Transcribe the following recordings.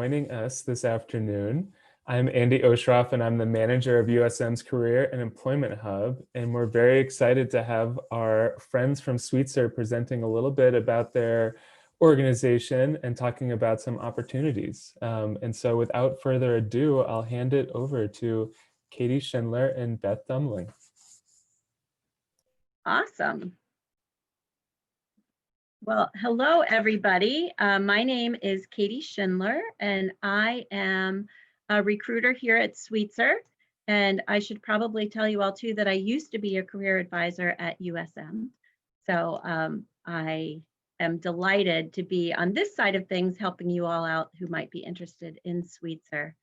joining us this afternoon. I'm Andy Oshroff, and I'm the manager of USM's Career and Employment Hub. And we're very excited to have our friends from Sweetser presenting a little bit about their organization and talking about some opportunities. And so without further ado, I'll hand it over to Katie Schindler and Beth Dumling. Awesome. Well, hello, everybody. My name is Katie Schindler, and I am a recruiter here at Sweetser. And I should probably tell you all too that I used to be a career advisor at USM. So I am delighted to be on this side of things, helping you all out who might be interested in Sweetser.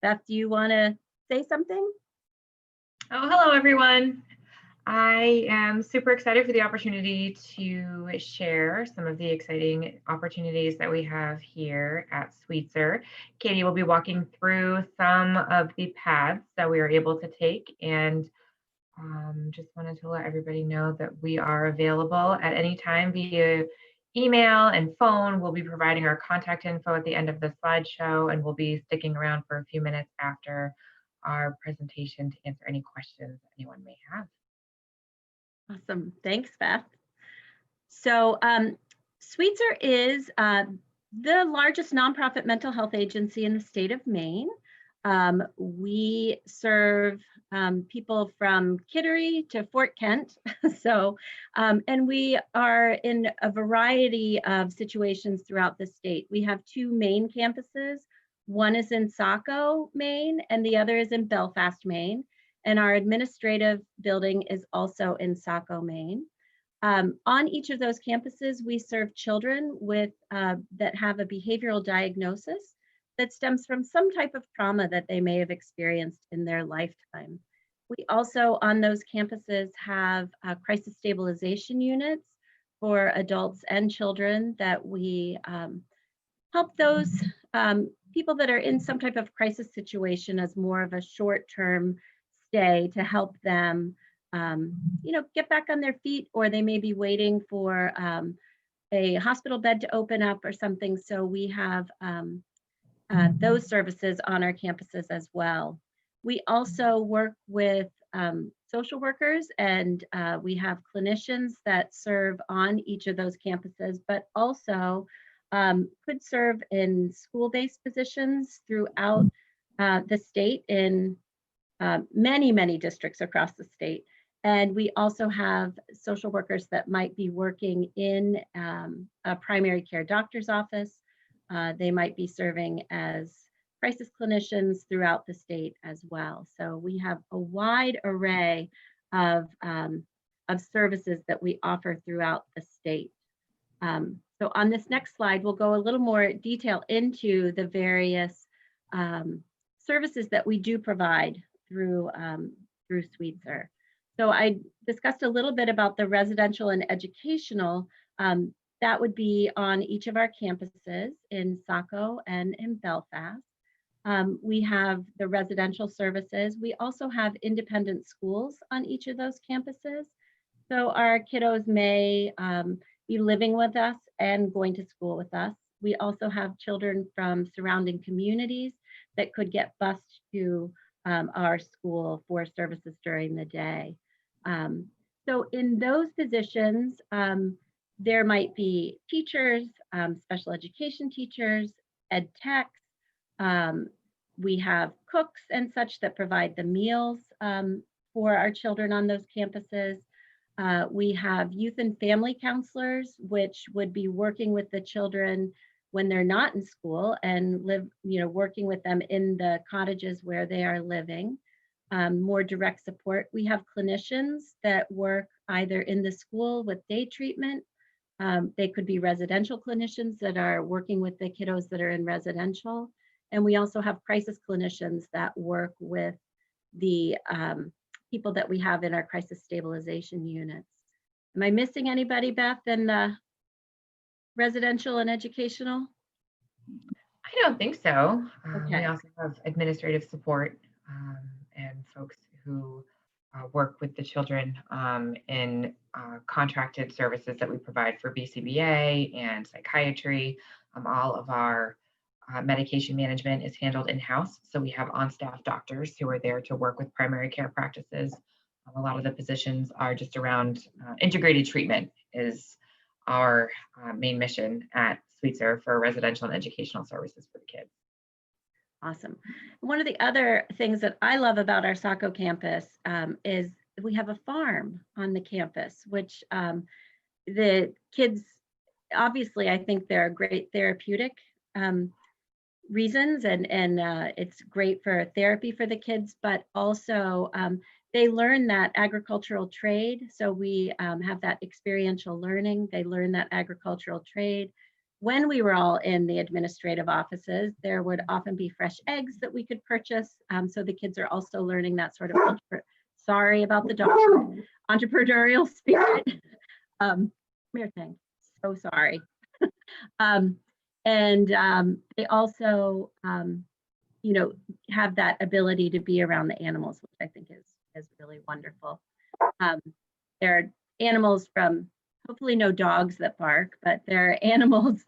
Beth, do you want to say something? Oh, hello, everyone. I am super excited for the opportunity to share some of the exciting opportunities that we have here at Sweetser. Katie will be walking through some of the paths that we are able to take, and just wanted to let everybody know that we are available at any time via email and phone. We'll be providing our contact info at the end of the slideshow, and we'll be sticking around for a few minutes after our presentation to answer any questions that anyone may have. Awesome. Thanks, Beth. So Sweetser is the largest nonprofit mental health agency in the state of Maine. We serve people from Kittery to Fort Kent. So, and we are in a variety of situations throughout the state. We have two main campuses. One is in Saco, Maine, and the other is in Belfast, Maine. And our administrative building is also in Saco, Maine. On each of those campuses, we serve children with that have a behavioral diagnosis that stems from some type of trauma that they may have experienced in their lifetime. We also, on those campuses, have crisis stabilization units for adults and children that we help those people that are in some type of crisis situation as more of a short-term stay to help them, get back on their feet, or they may be waiting for a hospital bed to open up or something. So we have those services on our campuses as well. We also work with social workers, and we have clinicians that serve on each of those campuses, but also could serve in school-based positions throughout the state in many districts across the state. And we also have social workers that might be working in a primary care doctor's office. They might be serving as crisis clinicians throughout the state as well. So we have a wide array of services that we offer throughout the state. So on this next slide, we'll go a little more detail into the various services that we do provide through Sweetser. So I discussed a little bit about the residential and educational. That would be on each of our campuses in Saco and in Belfast. We have the residential services. We also have independent schools on each of those campuses. So our kiddos may be living with us and going to school with us. We also have children from surrounding communities that could get bused to our school for services during the day. So in those positions, there might be teachers, special education teachers, ed techs. We have cooks and such that provide the meals for our children on those campuses. We have youth and family counselors, which would be working with the children when they're not in school and working with them in the cottages where they are living. More direct support. We have clinicians that work either in the school with day treatment. They could be residential clinicians that are working with the kiddos that are in residential. And we also have crisis clinicians that work with the people that we have in our crisis stabilization units. Am I missing anybody, Beth, in the residential and educational? I don't think so. Okay. We also have administrative support and folks who work with the children in contracted services that we provide for BCBA and psychiatry. All of our medication management is handled in-house. So we have on-staff doctors who are there to work with primary care practices. A lot of the positions are just around integrated treatment is our main mission at Sweetser for residential and educational services for the kids. Awesome. One of the other things that I love about our Saco campus is we have a farm on the campus, which the kids, obviously, I think they're great therapeutic reasons, and it's great for therapy for the kids, but also they learn that agricultural trade. So we have that experiential learning. They learn that agricultural trade. When we were all in the administrative offices, there would often be fresh eggs that we could purchase. So the kids are also learning that sort of, sorry about the dog, entrepreneurial spirit. Mere thing, so sorry. They also, you know, have that ability to be around the animals, which I think is really wonderful. There are animals from, hopefully no dogs that bark, but there are animals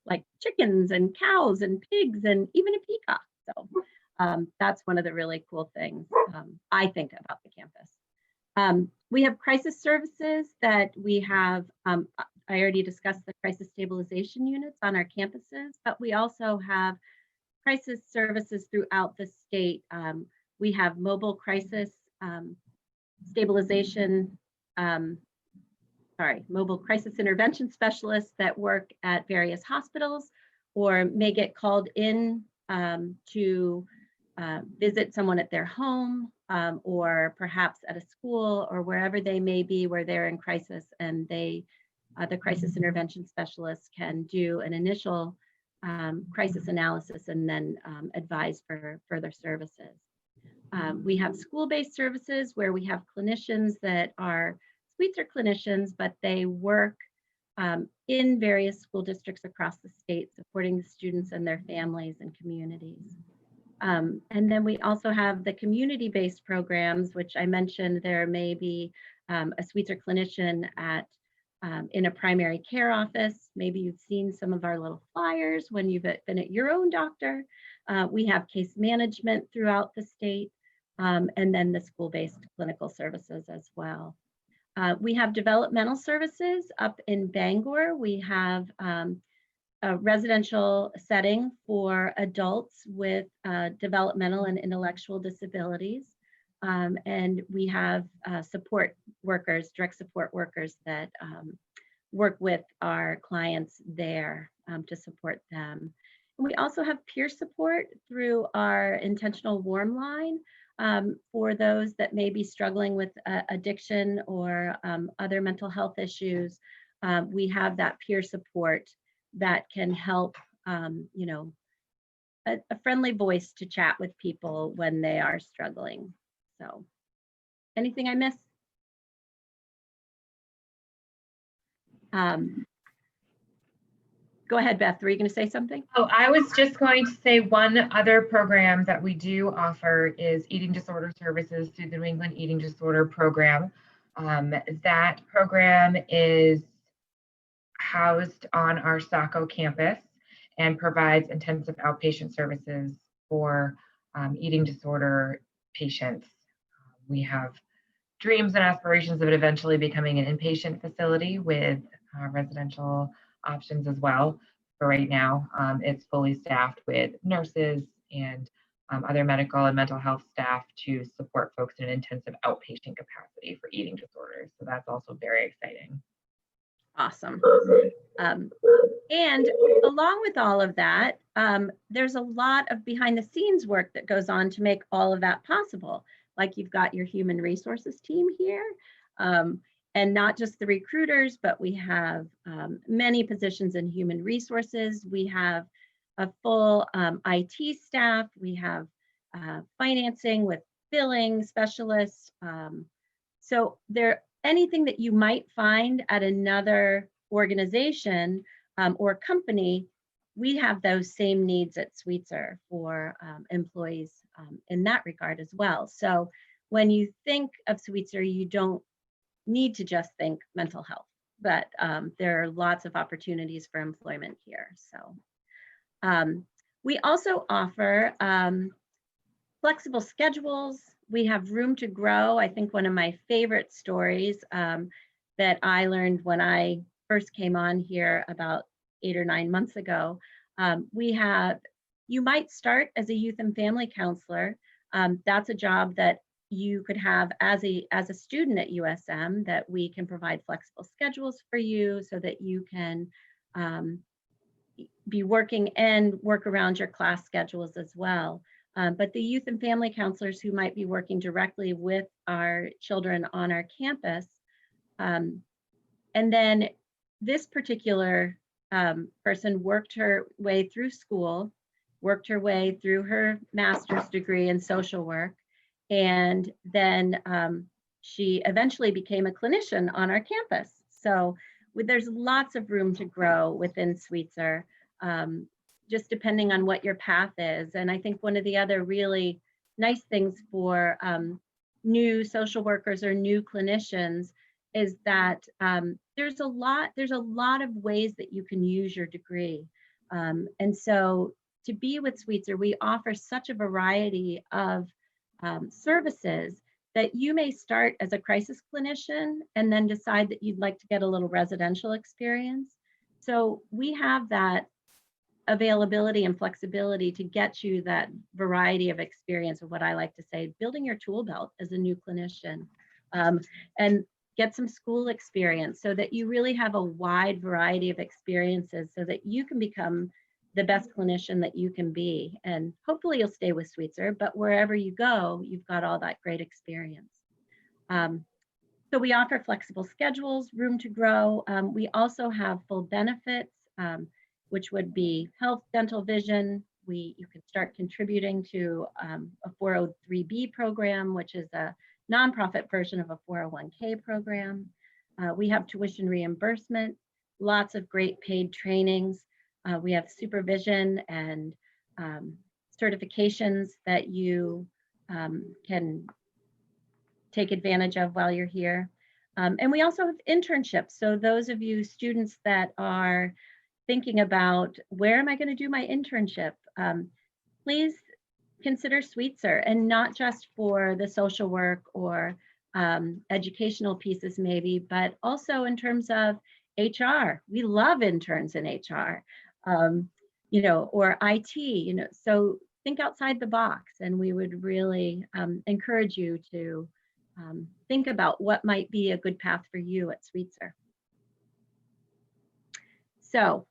like chickens and cows and pigs and even a peacock. So that's one of the really cool things I think about the campus. We have crisis services that we have. I already discussed the crisis stabilization units on our campuses, but we also have crisis services throughout the state. We have mobile crisis stabilization, mobile crisis intervention specialists that work at various hospitals or may get called in to visit someone at their home or perhaps at a school or wherever they may be where they're in crisis, and they, the crisis intervention specialists can do an initial crisis analysis and then advise for further services. We have school-based services where we have clinicians that are Sweetser clinicians, but they work in various school districts across the state, supporting the students and their families and communities. And then we also have the community-based programs, which I mentioned. There may be a Sweetser clinician at in a primary care office. Maybe you've seen some of our little flyers when you've been at your own doctor. We have case management throughout the state, and then the school-based clinical services as well. We have developmental services up in Bangor. We have a residential setting for adults with developmental and intellectual disabilities. And we have support workers, direct support workers that work with our clients there to support them. And we also have peer support through our intentional warm line for those that may be struggling with addiction or other mental health issues. We have that peer support that can help, you know, a friendly voice to chat with people when they are struggling. So, anything I missed? Go ahead, Beth. Were you going to say something? Oh, I was just going to say one other program that we do offer is eating disorder services through the New England Eating Disorder Program. That program is housed on our Saco campus and provides intensive outpatient services for eating disorder patients. We have dreams and aspirations of it eventually becoming an inpatient facility with residential options as well. For right now, it's fully staffed with nurses and other medical and mental health staff to support folks in an intensive outpatient capacity for eating disorders. So that's also very exciting. Awesome. And along with all of that, there's a lot of behind the scenes work that goes on to make all of that possible. Like you've got your human resources team here, and not just the recruiters, but we have many positions in human resources. We have a full IT staff. We have financing with billing specialists. So anything that you might find at another organization or company, we have those same needs at Sweetser for employees in that regard as well. So when you think of Sweetser, you don't need to just think mental health, but there are lots of opportunities for employment here. So, We also offer flexible schedules. We have room to grow. I think one of my favorite stories that I learned when I first came on here about 8 or 9 months ago, you might start as a youth and family counselor. That's a job that you could have as a student at USM, that we can provide flexible schedules for you so that you can be working and work around your class schedules as well. But the youth and family counselors who might be working directly with our children on our campus, and then this particular person worked her way through school, worked her way through her master's degree in social work, and then she eventually became a clinician on our campus. So there's lots of room to grow within Sweetser, just depending on what your path is. And I think one of the other really nice things for new social workers or new clinicians is that there's a lot of ways that you can use your degree. And so to be with Sweetser, we offer such a variety of services that you may start as a crisis clinician and then decide that you'd like to get a little residential experience. So we have that availability and flexibility to get you that variety of experience, of what I like to say, building your tool belt as a new clinician, and get some school experience so that you really have a wide variety of experiences so that you can become the best clinician that you can be. And hopefully you'll stay with Sweetser, but wherever you go, you've got all that great experience. So we offer flexible schedules, room to grow. We also have full benefits, which would be health, dental, vision. You can start contributing to a 403B program, which is a nonprofit version of a 401k program. We have tuition reimbursement, lots of great paid trainings. We have supervision and certifications that you can take advantage of while you're here. And we also have internships. So those of you students that are thinking about, where am I going to do my internship? Please consider Sweetser, and not just for the social work or educational pieces maybe, but also in terms of HR. We love interns in HR, or IT, so think outside the box, and we would really encourage you to think about what might be a good path for you at Sweetser. So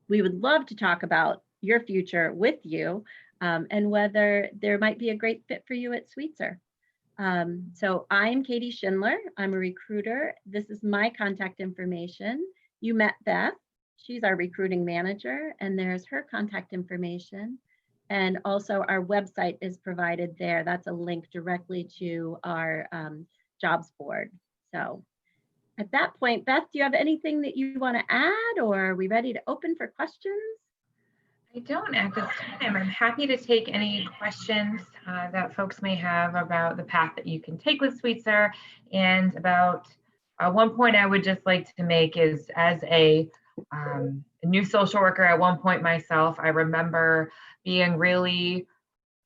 we would love to talk about your future with you, and whether there might be a great fit for you at Sweetser. So I'm Katie Schindler. I'm a recruiter. This is my contact information. You met Beth. She's our recruiting manager, and there's her contact information. And also our website is provided there. That's a link directly to our jobs board. So at that point, Beth, do you have anything that you want to add, or are we ready to open for questions? I don't at this time. I'm happy to take any questions that folks may have about the path that you can take with Sweetser. And about one point I would just like to make is, as a new social worker at one point myself, I remember being really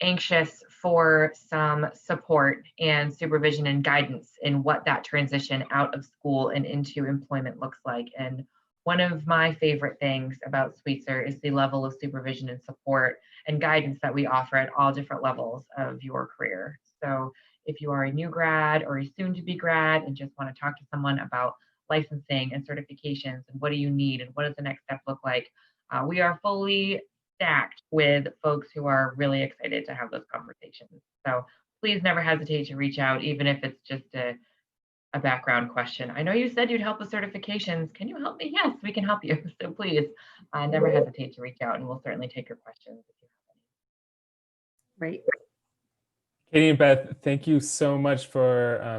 anxious for some support and supervision and guidance in what that transition out of school and into employment looks like. And one of my favorite things about Sweetser is the level of supervision and support and guidance that we offer at all different levels of your career. So if you are a new grad or a soon to be grad and just want to talk to someone about licensing and certifications and what do you need and what does the next step look like, we are fully stacked with folks who are really excited to have those conversations. So please never hesitate to reach out, even if it's just a background question. I know you said you'd help with certifications. Can you help me? Yes, we can help you. So please never hesitate to reach out, and we'll certainly take your questions if you have any. Great. Katie and Beth, thank you so much for